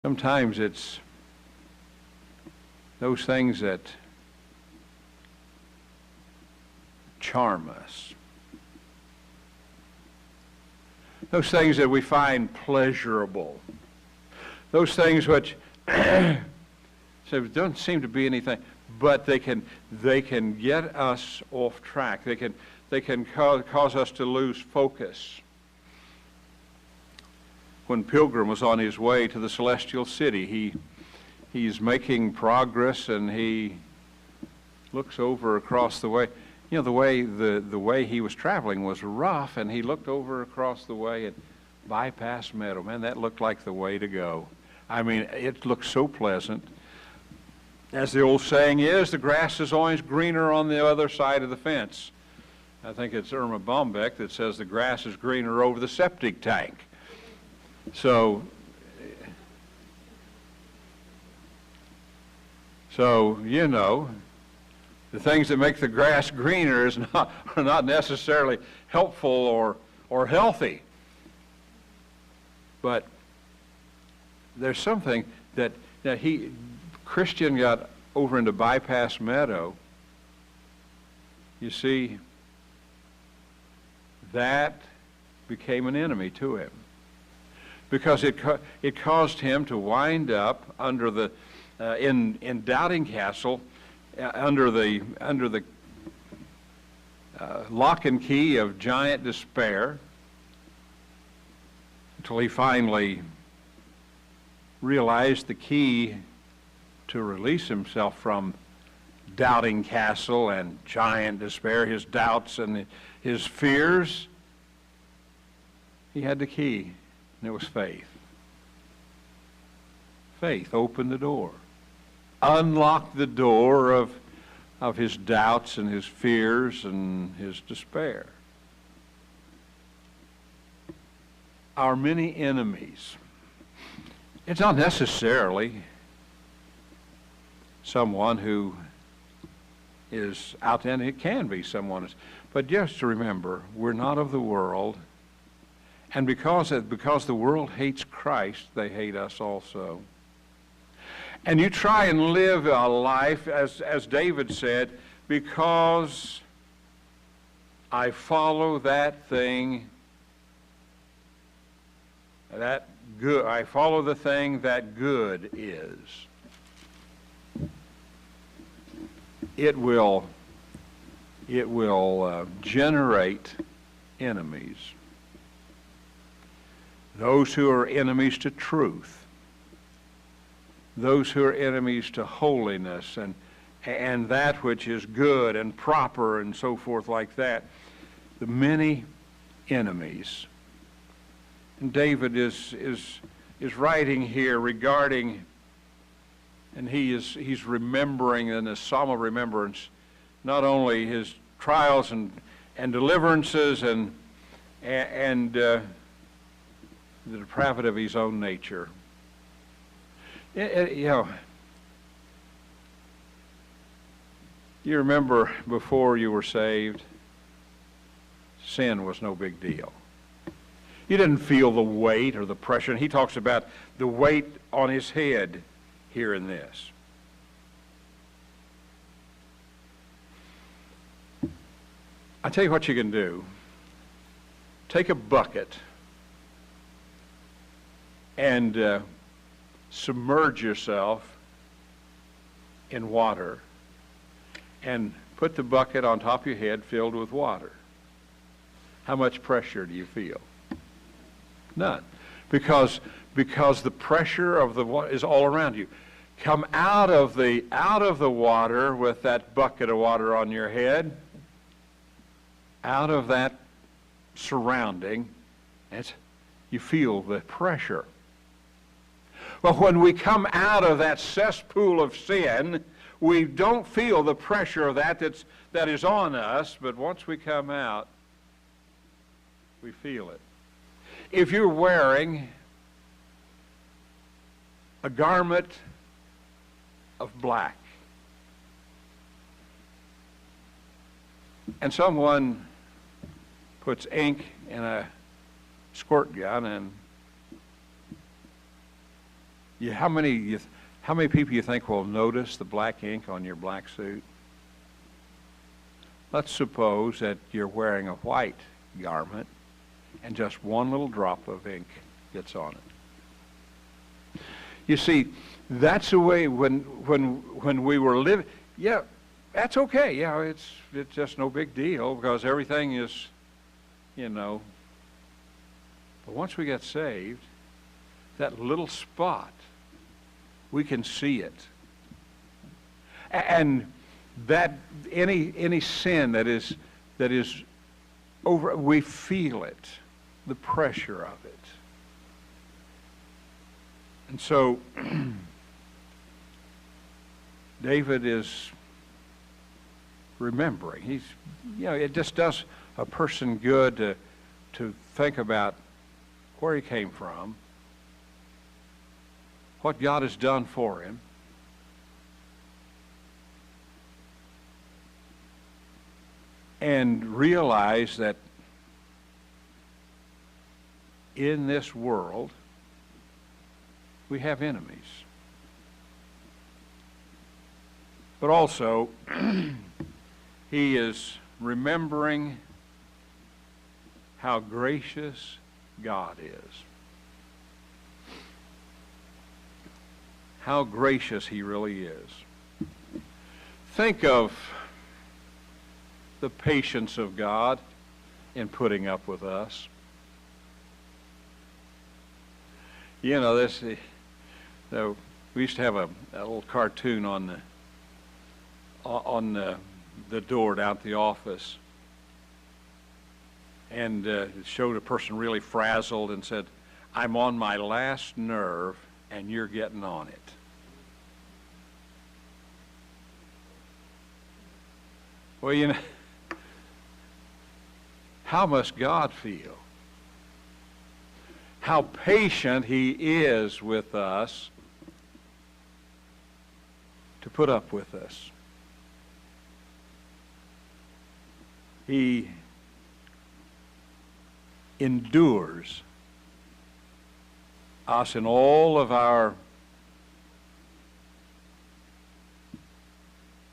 Sometimes it's those things that charm us. Those things that we find pleasurable. Those things which so it doesn't seem to be anything, but they can get us off track. They can cause us to lose focus. When Pilgrim was on his way to the celestial city, he's making progress, and he looks over across the way. You know, the way he was traveling was rough, and he looked over across the way at Bypass Meadow. Man, that looked like the way to go. I mean, it looked so pleasant. As the old saying is, the grass is always greener on the other side of the fence. I think it's Irma Bombeck that says the grass is greener over the septic tank. So you know, the things that make the grass greener are not necessarily helpful or healthy. But there's something that Christian got over into Bypass Meadow. You see, that became an enemy to him, because it caused him to wind up under the in Doubting Castle, under the lock and key of giant despair, until he finally realized the key to release himself from Doubting Castle and giant despair, his doubts and his fears. He had the key, and it was faith. Faith opened the door, unlocked the door of his doubts and his fears and his despair. Our many enemies. It's not necessarily someone who is out there, and it can be someone. But just to remember, we're not of the world, and because the world hates Christ, they hate us also. And you try and live a life, as David said, because I follow that thing, that good. I follow the thing that good is. It will generate enemies. Those who are enemies to truth, those who are enemies to holiness and that which is good and proper and so forth like that. The many enemies. And David is writing here regarding, and he's remembering in a psalm of remembrance, not only his trials and deliverances and the depravity of his own nature. You remember before you were saved, sin was no big deal. You didn't feel the weight or the pressure. And he talks about the weight on his head here in this. I tell you what you can do. Take a bucket and submerge yourself in water and put the bucket on top of your head filled with water. How much pressure do you feel? None. Because the pressure of the water is all around you. Come out of the water with that bucket of water on your head, out of that surrounding, you feel the pressure. Well, when we come out of that cesspool of sin, we don't feel the pressure of that is on us, but once we come out, we feel it. If you're wearing a garment of black, and someone puts ink in a squirt gun and How many people you think will notice the black ink on your black suit? Let's suppose that you're wearing a white garment and just one little drop of ink gets on it. You see, that's the way when we were living. Yeah, that's okay. Yeah, it's just no big deal because everything is, But once we get saved, that little spot, we can see it. And that any sin that is over, we feel it, the pressure of it. And so David is remembering. It just does a person good to think about where he came from, what God has done for him, and realize that in this world we have enemies. But also, he is remembering how gracious God is. How gracious he really is. Think of the patience of God in putting up with us. We used to have a little cartoon on the door down at the office, and it showed a person really frazzled and said, "I'm on my last nerve and you're getting on it." Well, how must God feel? How patient he is with us to put up with us. He endures us in all of our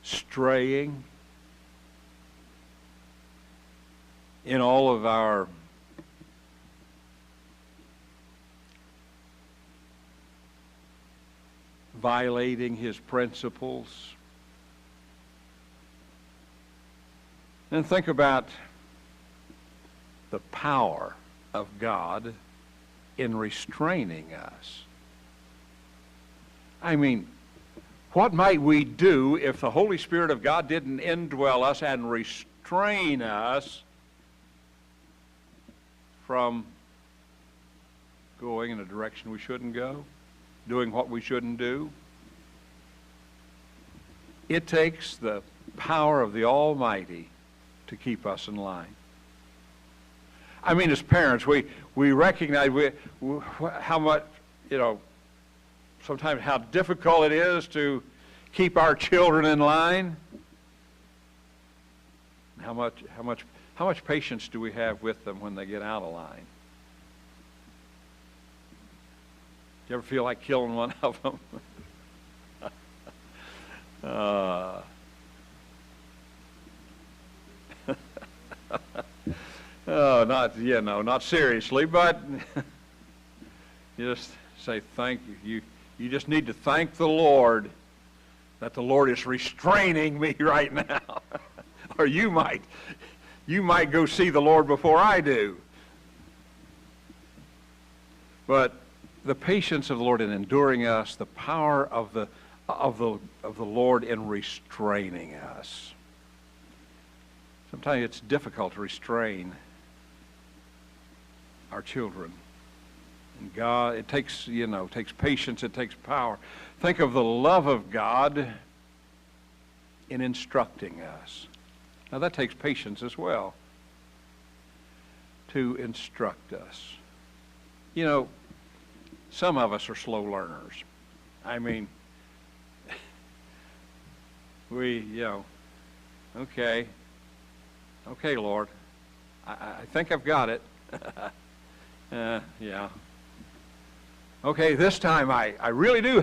straying, in all of our violating his principles. And think about the power of God in restraining us. I mean, what might we do if the Holy Spirit of God didn't indwell us and restrain us from going in a direction we shouldn't go, doing what we shouldn't do? It takes the power of the Almighty to keep us in line. I mean, as parents, we recognize how much, sometimes how difficult it is to keep our children in line. How much patience do we have with them when they get out of line? Do you ever feel like killing one of them? Not seriously, but you just say thank you. You just need to thank the Lord that the Lord is restraining me right now. Or you might go see the Lord before I do. But the patience of the Lord in enduring us, the power of the Lord in restraining us. Sometimes it's difficult to restrain our children. And God, it takes patience, it takes power. Think of the love of God in instructing us. Now that takes patience as well, to instruct us. Some of us are slow learners. I mean, okay, Lord, I think I've got it. Yeah. Okay, this time I really do